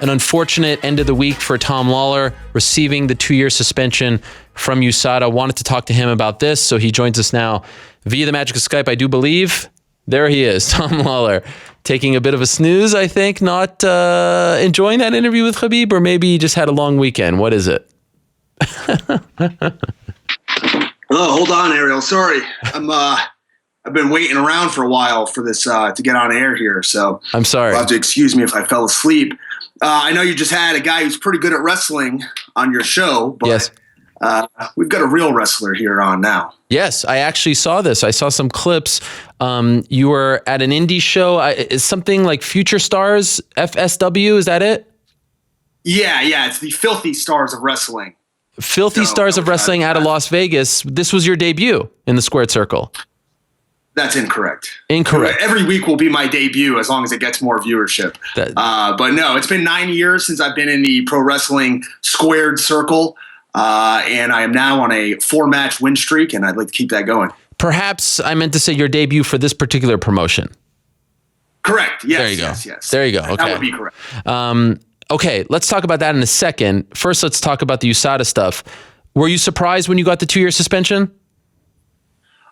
An unfortunate end of the week for Tom Lawlor, receiving the 2-year suspension from USADA. Wanted to talk to him about this, so he joins us now via the magic of Skype, I do believe. There he is, Tom Lawlor, taking a bit of a snooze, I think, not enjoying that interview with Khabib, or maybe he just had a long weekend. What is it? Oh, hold on, Ariel. Sorry. I've been waiting around for a while for this to get on air here, so I'm sorry. You'll have to excuse me if I fell asleep. I know you just had a guy who's pretty good at wrestling on your show, but yes. We've got a real wrestler here on now. Yes, I actually saw this. I saw some clips. You were at an indie show. Is something like Future Stars, FSW, is that it? Yeah, it's the Filthy Stars of Wrestling. Stars of Wrestling out of Las Vegas. This was your debut in the Squared Circle. That's incorrect. Incorrect. Every week will be my debut as long as it gets more viewership. But no, it's been 9 years since I've been in the pro wrestling Squared Circle, and I am now on a 4-match win streak, and I'd like to keep that going. Perhaps I meant to say your debut for this particular promotion. Correct. Yes. There you go. Yes. There you go. Okay. That would be correct. Okay, let's talk about that in a second. First, let's talk about the USADA stuff. Were you surprised when you got the 2-year suspension?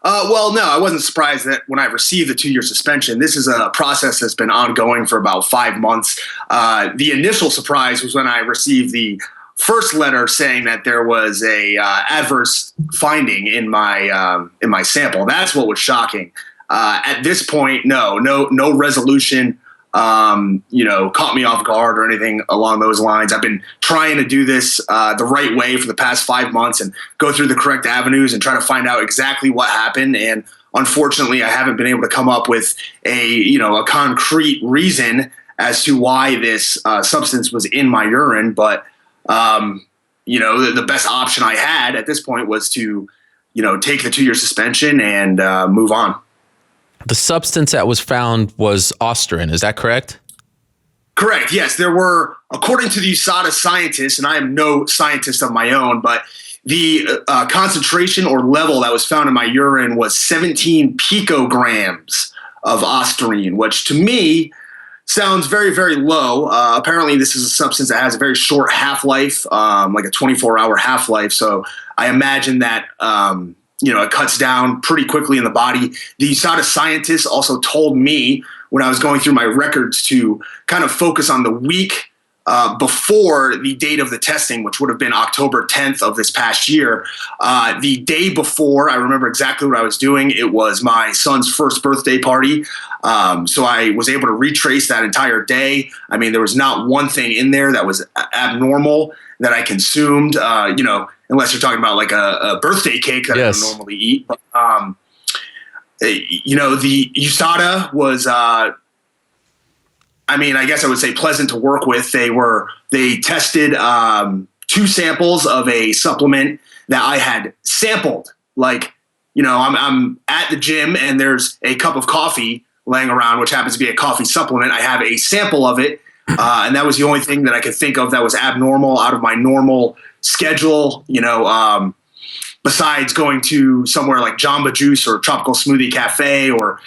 Well, no, I wasn't surprised that when I received the 2-year suspension. This is a process that's been ongoing for about 5 months. The initial surprise was when I received the first letter saying that there was a adverse finding in my sample. That's what was shocking. At this point, no resolution. Caught me off guard or anything along those lines. I've been trying to do this the right way for the past 5 months and go through the correct avenues and try to find out exactly what happened. And unfortunately, I haven't been able to come up with a concrete reason as to why this substance was in my urine. But, the best option I had at this point was to, take the 2-year suspension and move on. The substance that was found was Osterin. Is that correct? Correct. Yes, there were, according to the USADA scientists, and I am no scientist of my own, but the concentration or level that was found in my urine was 17 picograms of Osterin, which to me sounds very, very low. Apparently, this is a substance that has a very short half-life, like a 24-hour half-life. So I imagine that it cuts down pretty quickly in the body. The USADA scientists also told me when I was going through my records to kind of focus on the week before the date of the testing, which would have been October 10th of this past year. The day before, I remember exactly what I was doing. It was my son's first birthday party. So I was able to retrace that entire day. I mean, there was not one thing in there that was abnormal that I consumed, unless you're talking about like a birthday cake that yes. I don't normally eat. But, the USADA was, I guess I would say pleasant to work with. They tested 2 samples of a supplement that I had sampled. Like, I'm at the gym and there's a cup of coffee laying around, which happens to be a coffee supplement. I have a sample of it. And that was the only thing that I could think of that was abnormal out of my normal schedule, besides going to somewhere like Jamba Juice or Tropical Smoothie Cafe or,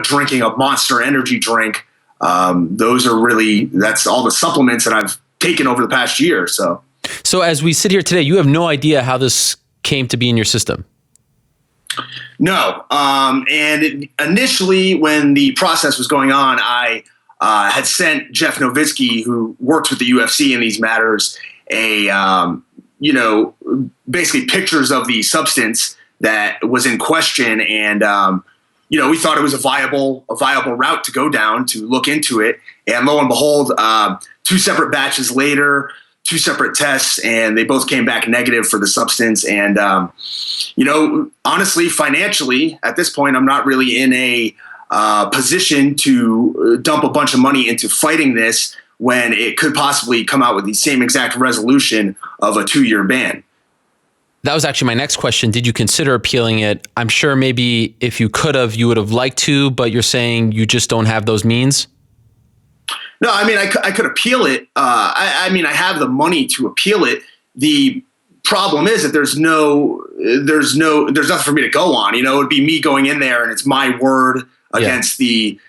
drinking a Monster energy drink. That's all the supplements that I've taken over the past year. So as we sit here today, you have no idea how this came to be in your system. No. And initially when the process was going on, I had sent Jeff Nowitzki, who works with the UFC in these matters, basically pictures of the substance that was in question. And, we thought it was a viable route to go down to look into it. And lo and behold, 2 separate batches later, 2 separate tests, and they both came back negative for the substance. And, honestly, financially, at this point, I'm not really in a position to dump a bunch of money into fighting this when it could possibly come out with the same exact resolution of a 2-year ban. That was actually my next question. Did you consider appealing it? I'm sure maybe if you could have, you would have liked to, but you're saying you just don't have those means? No, I could appeal it. I have the money to appeal it. The problem is that there's nothing for me to go on. It would be me going in there and it's my word against the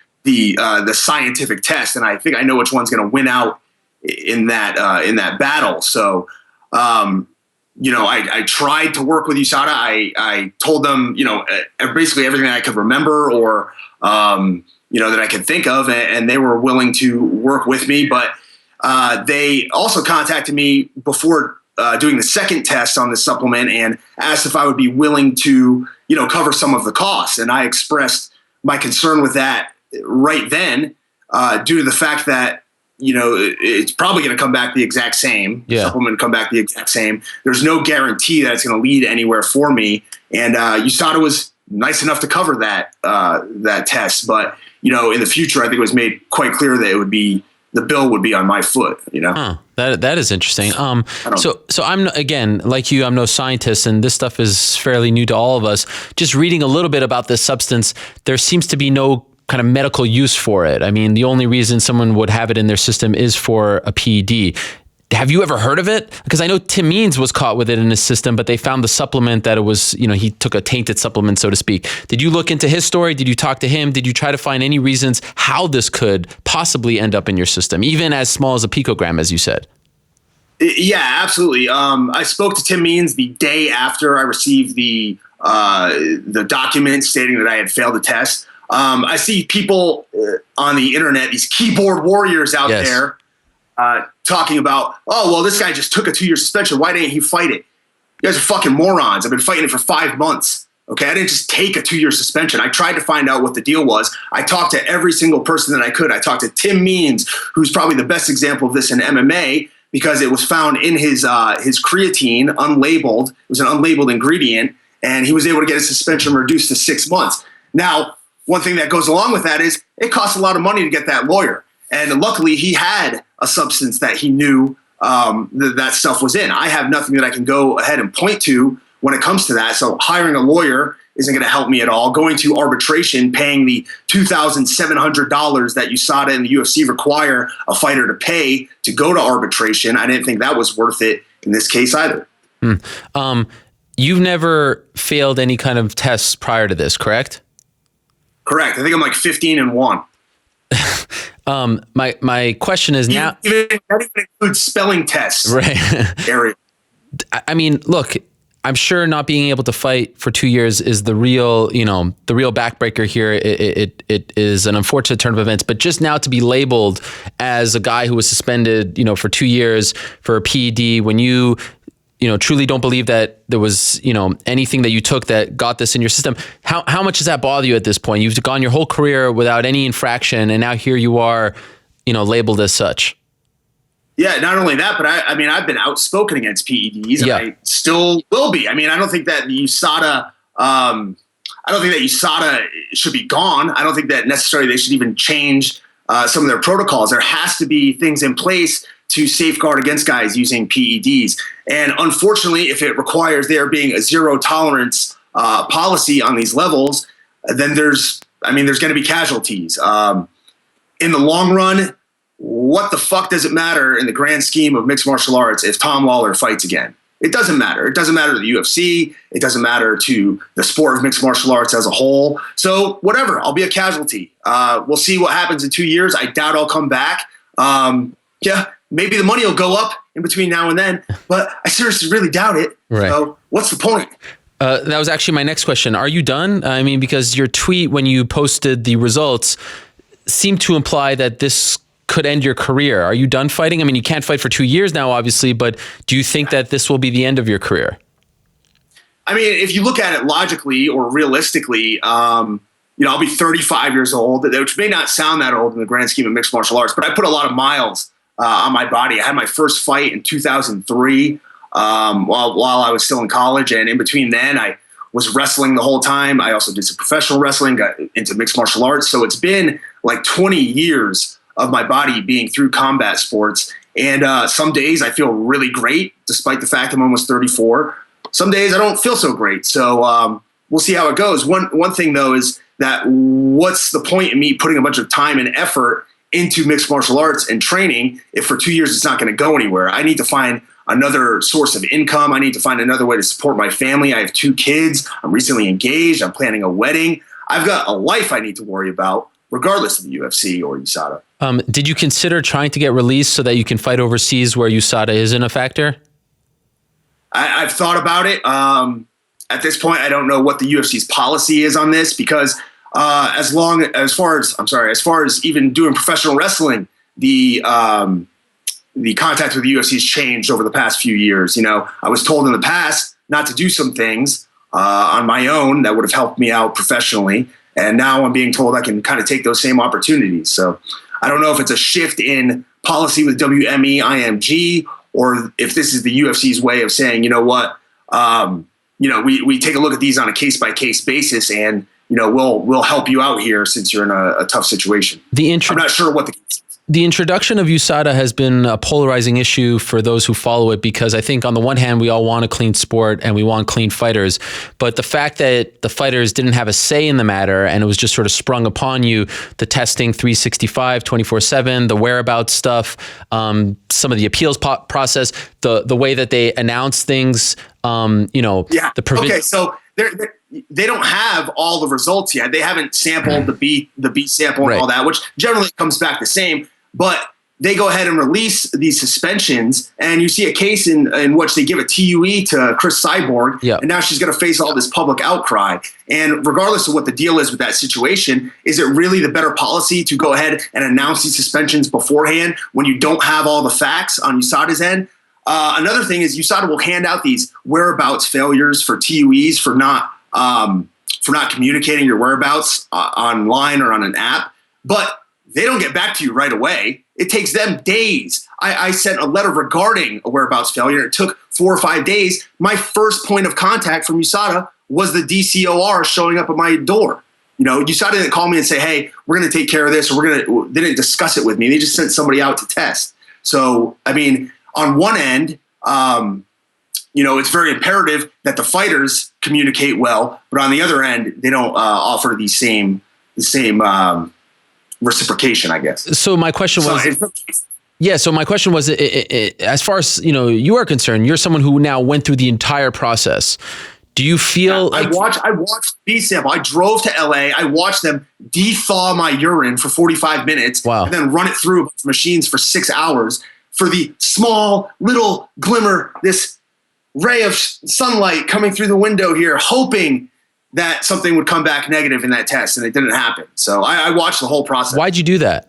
scientific test. And I think I know which one's going to win out in that battle. So, I tried to work with USADA. I told them, basically everything that I could remember or, that I could think of, and they were willing to work with me. But they also contacted me before doing the second test on the supplement and asked if I would be willing to, cover some of the costs. And I expressed my concern with that right then, due to the fact that, it's probably going to come back the exact same. Yeah. Supplement come back the exact same. There's no guarantee that it's going to lead anywhere for me. And USADA was nice enough to cover that test. But, in the future, I think it was made quite clear that the bill would be on my foot, Huh. That is interesting. So I'm, again, like you, I'm no scientist, and this stuff is fairly new to all of us. Just reading a little bit about this substance, there seems to be no kind of medical use for it. I mean, the only reason someone would have it in their system is for a PED. Have you ever heard of it? Because I know Tim Means was caught with it in his system, but they found the supplement that it was, he took a tainted supplement, so to speak. Did you look into his story? Did you talk to him? Did you try to find any reasons how this could possibly end up in your system, even as small as a picogram, as you said? Yeah, absolutely. I spoke to Tim Means the day after I received the document stating that I had failed the test. I see people on the internet, these keyboard warriors out there, talking about, oh, well, this guy just took a 2-year suspension. Why didn't he fight it? You guys are fucking morons. I've been fighting it for 5 months. Okay, I didn't just take a 2-year suspension. I tried to find out what the deal was. I talked to every single person that I could. I talked to Tim Means, who's probably the best example of this in MMA, because it was found in his creatine, unlabeled. It was an unlabeled ingredient, and he was able to get his suspension reduced to 6 months. Now, one thing that goes along with that is it costs a lot of money to get that lawyer. And luckily, he had a substance that he knew that stuff was in. I have nothing that I can go ahead and point to when it comes to that. So hiring a lawyer isn't going to help me at all. Going to arbitration, paying the $2,700 that USADA and the UFC require a fighter to pay to go to arbitration, I didn't think that was worth it in this case either. You've never failed any kind of tests prior to this, correct? Correct. I think I'm like 15-1. My question is now. That even includes spelling tests. Right. Area. I mean, look, I'm sure not being able to fight for 2 years is the real backbreaker here. It is an unfortunate turn of events, but just now to be labeled as a guy who was suspended, for 2 years for a PED, when you truly don't believe that there was, anything that you took that got this in your system. How much does that bother you at this point? You've gone your whole career without any infraction, and now here you are, labeled as such. Yeah, not only that, but I've been outspoken against PEDs, and I still will be. I mean, I don't think that the USADA, should be gone. I don't think that necessarily they should even change some of their protocols. There has to be things in place to safeguard against guys using PEDs. And unfortunately, if it requires there being a zero tolerance policy on these levels, then there's going to be casualties. In the long run, what the fuck does it matter in the grand scheme of mixed martial arts if Tom Lawlor fights again? It doesn't matter. It doesn't matter to the UFC. It doesn't matter to the sport of mixed martial arts as a whole. So whatever, I'll be a casualty. We'll see what happens in 2 years. I doubt I'll come back. Maybe the money will go up in between now and then, but I seriously really doubt it. Right. So what's the point? That was actually my next question. Are you done? I mean, because your tweet when you posted the results seemed to imply that this could end your career. Are you done fighting? I mean, you can't fight for 2 years now, obviously, but do you think that this will be the end of your career? I mean, if you look at it logically or realistically, I'll be 35 years old, which may not sound that old in the grand scheme of mixed martial arts, but I put a lot of miles on my body. I had my first fight in 2003 while I was still in college. And in between then, I was wrestling the whole time. I also did some professional wrestling, got into mixed martial arts. So it's been like 20 years of my body being through combat sports. And some days I feel really great, despite the fact I'm almost 34. Some days I don't feel so great. So we'll see how it goes. One thing, though, is that what's the point in me putting a bunch of time and effort into mixed martial arts and training if for 2 years it's not going to go anywhere? I need to find another source of income. I need to find another way to support my family. I have 2 kids. I'm recently engaged. I'm planning a wedding. I've got a life I need to worry about. regardless of the UFC or USADA. Did you consider trying to get released so that you can fight overseas where USADA isn't a factor? I've thought about it. At this point, I don't know what the UFC's policy is on this, because as far as even doing professional wrestling, the contact with the UFC has changed over the past few years. I was told in the past not to do some things on my own that would have helped me out professionally, and now I'm being told I can kind of take those same opportunities. So I don't know if it's a shift in policy with WME, IMG, or if this is the UFC's way of saying, you know what, we take a look at these on a case-by-case basis, and we'll help you out here since you're in a tough situation. I'm not sure what the introduction of USADA has been a polarizing issue for those who follow it, because I think on the one hand, we all want a clean sport and we want clean fighters. But the fact that the fighters didn't have a say in the matter and it was just sort of sprung upon you, the testing 365, 24/7, the whereabouts stuff, some of the appeals process, the way that they announce things, Okay, so they don't have all the results yet. They haven't sampled the beat sample and all that, which generally comes back the same. But they go ahead and release these suspensions, and you see a case in which they give a TUE to Chris Cyborg, and now she's going to face all this public outcry. And regardless of what the deal is with that situation, is it really the better policy to go ahead and announce these suspensions beforehand when you don't have all the facts on USADA's end? Another thing is USADA will hand out these whereabouts failures for TUEs for not communicating your whereabouts online or on an app, but they don't get back to you right away. It takes them days. I sent a letter regarding a whereabouts failure. It took 4 or 5 days. My first point of contact from USADA was the DCOR showing up at my door. USADA didn't call me and say, hey, we're going to take care of this, or they didn't discuss it with me. They just sent somebody out to test. So, I mean, on one end, it's very imperative that the fighters communicate well, but on the other end, they don't offer the same reciprocation, I guess. So my question was, as far as you are concerned, you're someone who now went through the entire process. Do you feel I watched B sample. I drove to LA. I watched them de-thaw my urine for 45 minutes, and then run it through machines for 6 hours for the small little glimmer, this ray of sunlight coming through the window here, hoping that something would come back negative in that test, and it didn't happen. So I watched the whole process. Why'd you do that?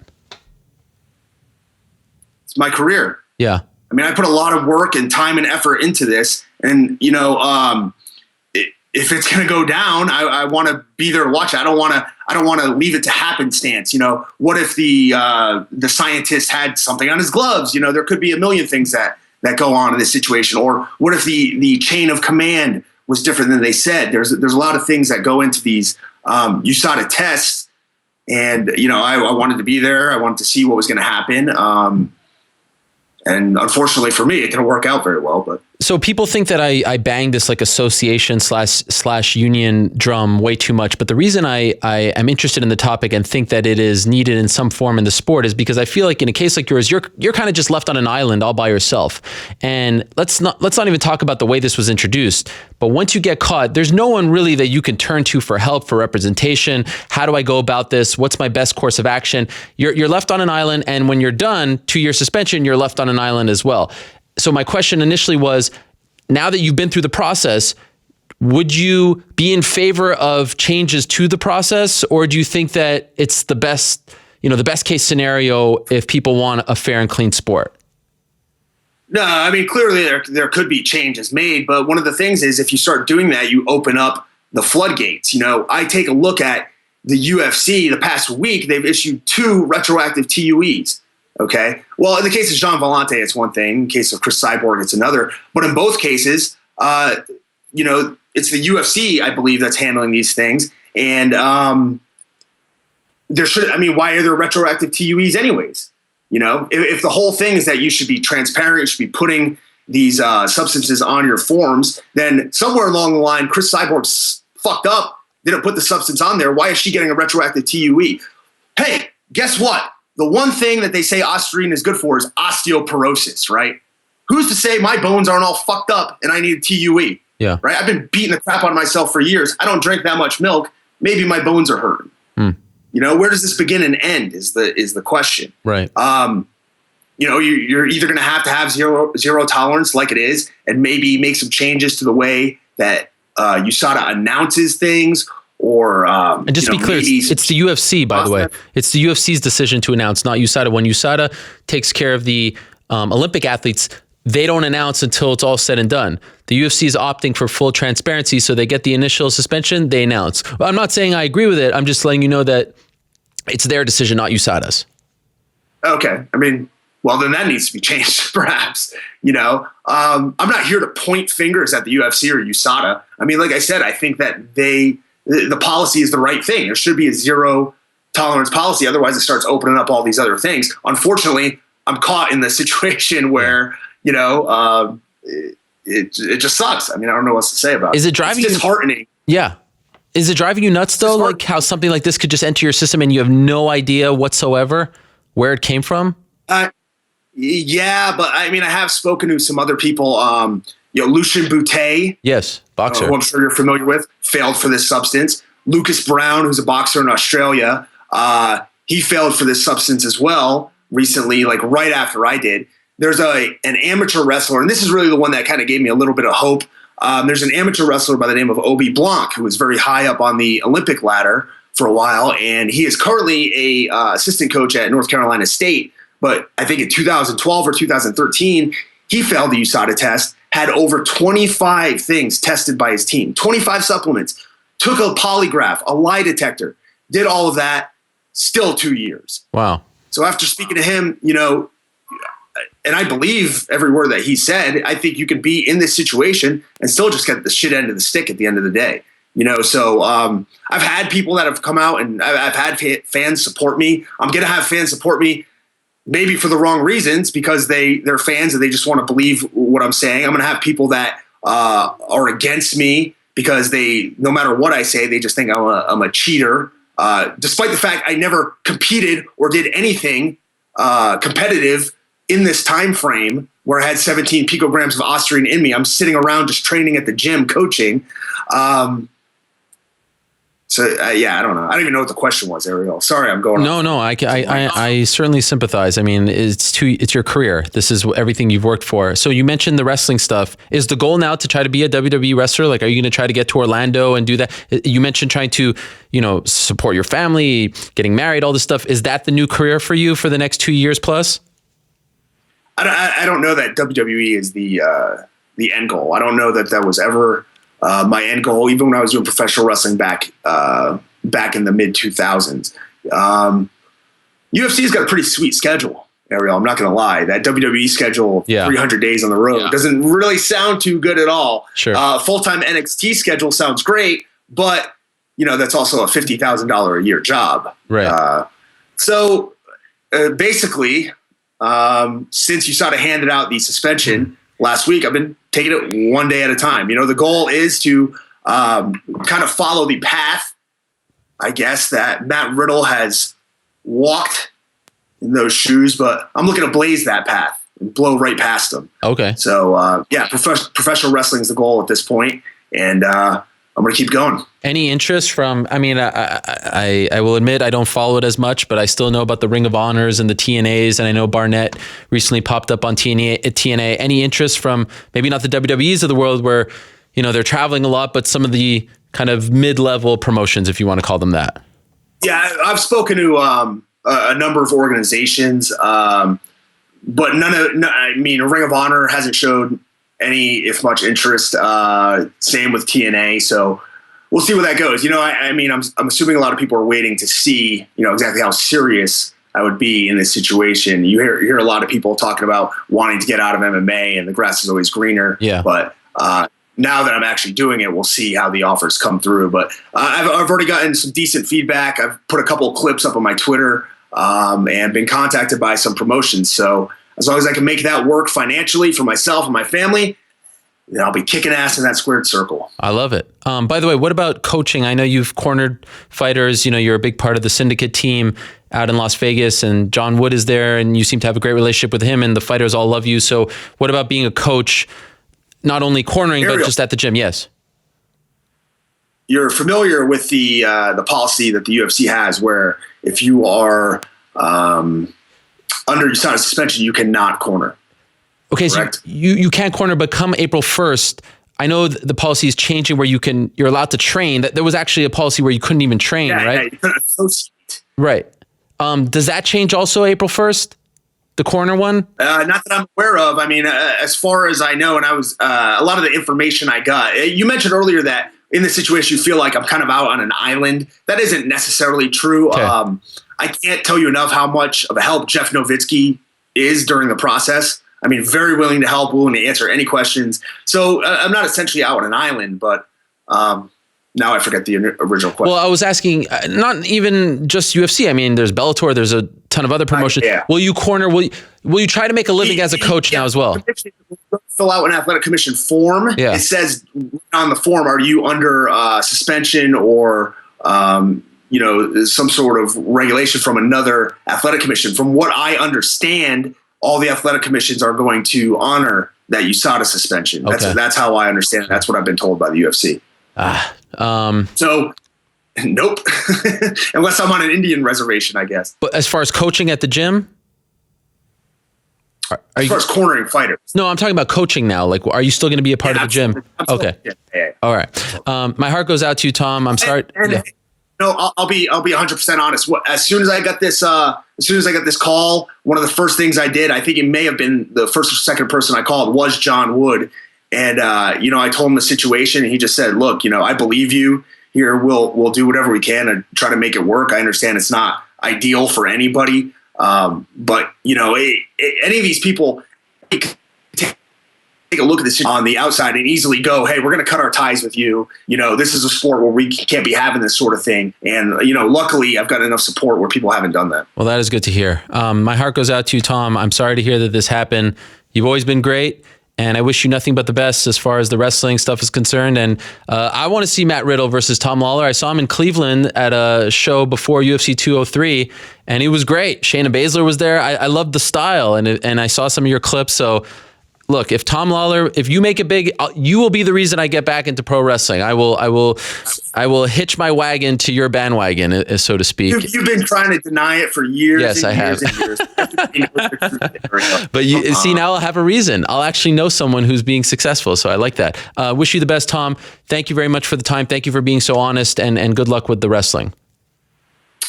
It's my career. Yeah. I mean, I put a lot of work and time and effort into this, and if it's going to go down, I want to be there to watch it. I don't want to leave it to happenstance. What if the scientist had something on his gloves? There could be a million things that go on in this situation. Or what if the chain of command was different than they said? There's a lot of things that go into these USADA tests, and I wanted to be there. I wanted to see what was going to happen. And unfortunately for me, it didn't work out very well. But so people think that I bang this like association slash union drum way too much. But the reason I am interested in the topic and think that it is needed in some form in the sport is because I feel like in a case like yours, you're kind of just left on an island all by yourself. And let's not even talk about the way this was introduced. But once you get caught, there's no one really that you can turn to for help, for representation. How do I go about this? What's my best course of action? You're left on an island, and when you're done, 2-year suspension, you're left on an island as well. So my question initially was, now that you've been through the process, would you be in favor of changes to the process, or do you think that it's the best case scenario if people want a fair and clean sport? No, I mean, clearly there could be changes made, but one of the things is if you start doing that, you open up the floodgates. I take a look at the UFC the past week, they've issued 2 retroactive TUEs. Okay. Well, in the case of Jean Vellante, it's one thing. In the case of Chris Cyborg, it's another. But in both cases, it's the UFC, I believe, that's handling these things. And why are there retroactive TUEs anyways? If the whole thing is that you should be transparent, you should be putting these substances on your forms, then somewhere along the line, Chris Cyborg's fucked up, didn't put the substance on there. Why is she getting a retroactive TUE? Hey, guess what? The one thing that they say Ostarine is good for is osteoporosis, right? Who's to say my bones aren't all fucked up and I need a TUE? Yeah. Right? I've been beating the crap out of myself for years. I don't drink that much milk. Maybe my bones are hurting. Where does this begin and end is the question. Right. You're either going to have zero tolerance like it is, and maybe make some changes to the way that USADA announces things, or and just to be clear, it's the UFC, by the way. It's the UFC's decision to announce, not USADA. When USADA takes care of the Olympic athletes, they don't announce until it's all said and done. The UFC is opting for full transparency, so they get the initial suspension, they announce. Well, I'm not saying I agree with it. I'm just letting you know that it's their decision, not USADA's. Okay. I mean, well, then that needs to be changed, perhaps. I'm not here to point fingers at the UFC or USADA. I mean, like I said, I think that the policy is the right thing. There should be a zero tolerance policy. Otherwise, it starts opening up all these other things. Unfortunately, I'm caught in the situation where, it just sucks. I mean, I don't know what to say about it. Is it driving you? It's disheartening. Yeah. Is it driving you nuts, though? Like how something like this could just enter your system and you have no idea whatsoever where it came from? Yeah, but I mean, I have spoken to some other people. Lucien Boutet. Yes, boxer. Who I'm sure you're familiar with, failed for this substance. Lucas Brown, who's a boxer in Australia, he failed for this substance as well recently, like right after I did. There's an amateur wrestler, and this is really the one that kind of gave me a little bit of hope. There's an amateur wrestler by the name of Obi Blanc, who was very high up on the Olympic ladder for a while, and he is currently a assistant coach at North Carolina State. But I think in 2012 or 2013, he failed the USADA test, had over 25 things tested by his team, 25 supplements, took a polygraph, a lie detector, did all of that, still 2 years. Wow. So after speaking to him, and I believe every word that he said, I think you can be in this situation and still just get the shit end of the stick at the end of the day. So I've had people that have come out, and I've had fans support me. I'm going to have fans support me maybe for the wrong reasons, because they're fans and they just want to believe what I'm saying. I'm going to have people that are against me because no matter what I say, they just think I'm a cheater. Despite the fact I never competed or did anything competitive in this time frame where I had 17 picograms of Austrian in me. I'm sitting around just training at the gym, coaching. I don't know. I don't even know what the question was, Ariel. Sorry, I'm going. No. I certainly sympathize. I mean, it's your career. This is everything you've worked for. So you mentioned the wrestling stuff. Is the goal now to try to be a WWE wrestler? Like, are you going to try to get to Orlando and do that? You mentioned trying to, support your family, getting married, all this stuff. Is that the new career for you for the next 2 years plus? I don't know that WWE is the end goal. I don't know that was ever my end goal, even when I was doing professional wrestling back in the mid 2000s. UFC's got a pretty sweet schedule, Ariel. I'm not going to lie. That WWE schedule, 300 days on the road, doesn't really sound too good at all. Sure. Full-time NXT schedule sounds great, but that's also a $50,000 a year job. Right. So basically, since USADA handed out the suspension last week, I've been taking it one day at a time. The goal is to kind of follow the path, I guess, that Matt Riddle has walked in those shoes, but I'm looking to blaze that path and blow right past them. Okay. So, professional wrestling is the goal at this point, and I'm going to keep going. Any interest from, I will admit I don't follow it as much, but I still know about the Ring of Honors and the TNAs, and I know Barnett recently popped up on TNA. Any interest from maybe not the WWEs of the world where, they're traveling a lot, but some of the kind of mid-level promotions, if you want to call them that? Yeah, I've spoken to a number of organizations, but Ring of Honor hasn't showed any, if much, interest. Same with TNA. So we'll see where that goes. I'm assuming a lot of people are waiting to see, exactly how serious I would be in this situation. You hear a lot of people talking about wanting to get out of MMA, and the grass is always greener. Yeah. But now that I'm actually doing it, we'll see how the offers come through. But I've already gotten some decent feedback. I've put a couple of clips up on my Twitter and been contacted by some promotions. So as long as I can make that work financially for myself and my family, then I'll be kicking ass in that squared circle. I love it. By the way, what about coaching? I know you've cornered fighters. You're a big part of the syndicate team out in Las Vegas, and John Wood is there, and you seem to have a great relationship with him, and the fighters all love you. So what about being a coach, not only cornering, but just at the gym? Yes. you're familiar with the policy that the UFC has, where if you are under USADA suspension, you cannot corner. Okay, correct? So you can't corner, but come April 1st, I know the policy is changing where you're allowed to train. That there was actually a policy where you couldn't even train, right? Yeah, you couldn't associate. Right. Does that change also April 1st? The corner one? Not that I'm aware of. I mean, as far as I know, and I was a lot of the information I got. You mentioned earlier that in this situation you feel like I'm kind of out on an island. That isn't necessarily true. Okay. I can't tell you enough how much of a help Jeff Nowitzki is during the process. I mean, very willing to help, willing to answer any questions. So I'm not essentially out on an island, but now I forget the original question. Well, I was asking, not even just UFC. I mean, there's Bellator. There's a ton of other promotions. Yeah. Will you corner? Will you try to make a living as a coach now as well? Fill out an athletic commission form. Yeah. It says on the form, are you under suspension or some sort of regulation from another athletic commission? From what I understand, all the athletic commissions are going to honor that USADA suspension. That's how I understand it. That's what I've been told by the UFC. So, nope. Unless I'm on an Indian reservation, I guess. But as far as coaching at the gym? As far as cornering fighters. No, I'm talking about coaching now. Like, are you still going to be a part of the gym? Absolutely. Okay. Yeah. All right. My heart goes out to you, Tom. I'm sorry. No, I'll be 100% honest. As soon as I got this call, one of the first things I did, I think it may have been the first or second person I called, was John Wood. And, I told him the situation, and he just said, look, I believe you here. We'll do whatever we can to try to make it work. I understand it's not ideal for anybody. But any of these people take a look at this on the outside and easily go, hey, we're going to cut our ties with you. This is a sport where we can't be having this sort of thing. And, luckily I've got enough support where people haven't done that. Well, that is good to hear. My heart goes out to you, Tom. I'm sorry to hear that this happened. You've always been great. And I wish you nothing but the best as far as the wrestling stuff is concerned. And I want to see Matt Riddle versus Tom Lawlor. I saw him in Cleveland at a show before UFC 203, and he was great. Shayna Baszler was there. I loved the style, and I saw some of your clips. So, look, if Tom Lawlor, if you make it big, you will be the reason I get back into pro wrestling. I will hitch my wagon to your bandwagon, so to speak. You've been trying to deny it for years. Yes, I have. Years. But you see, now I'll have a reason. I'll actually know someone who's being successful. So I like that. Wish you the best, Tom. Thank you very much for the time. Thank you for being so honest, and good luck with the wrestling.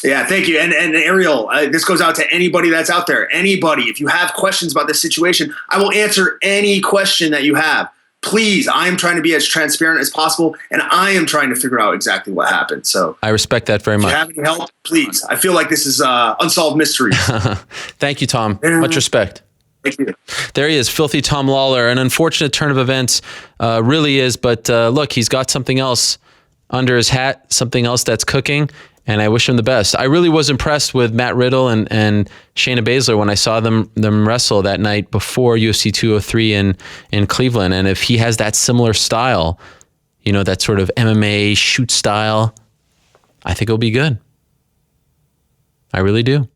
Yeah, thank you. And Ariel, this goes out to anybody that's out there. Anybody, if you have questions about this situation, I will answer any question that you have. Please, I am trying to be as transparent as possible, and I am trying to figure out exactly what happened. So I respect that very much. If you have any help, please. I feel like this is unsolved mystery. Thank you, Tom. Much respect. Thank you. There he is, Filthy Tom Lawlor. An unfortunate turn of events, really is. But look, he's got something else under his hat, something else that's cooking. And I wish him the best. I really was impressed with Matt Riddle and Shayna Baszler when I saw them wrestle that night before UFC 203 in Cleveland. And if he has that similar style, that sort of MMA shoot style, I think it'll be good. I really do.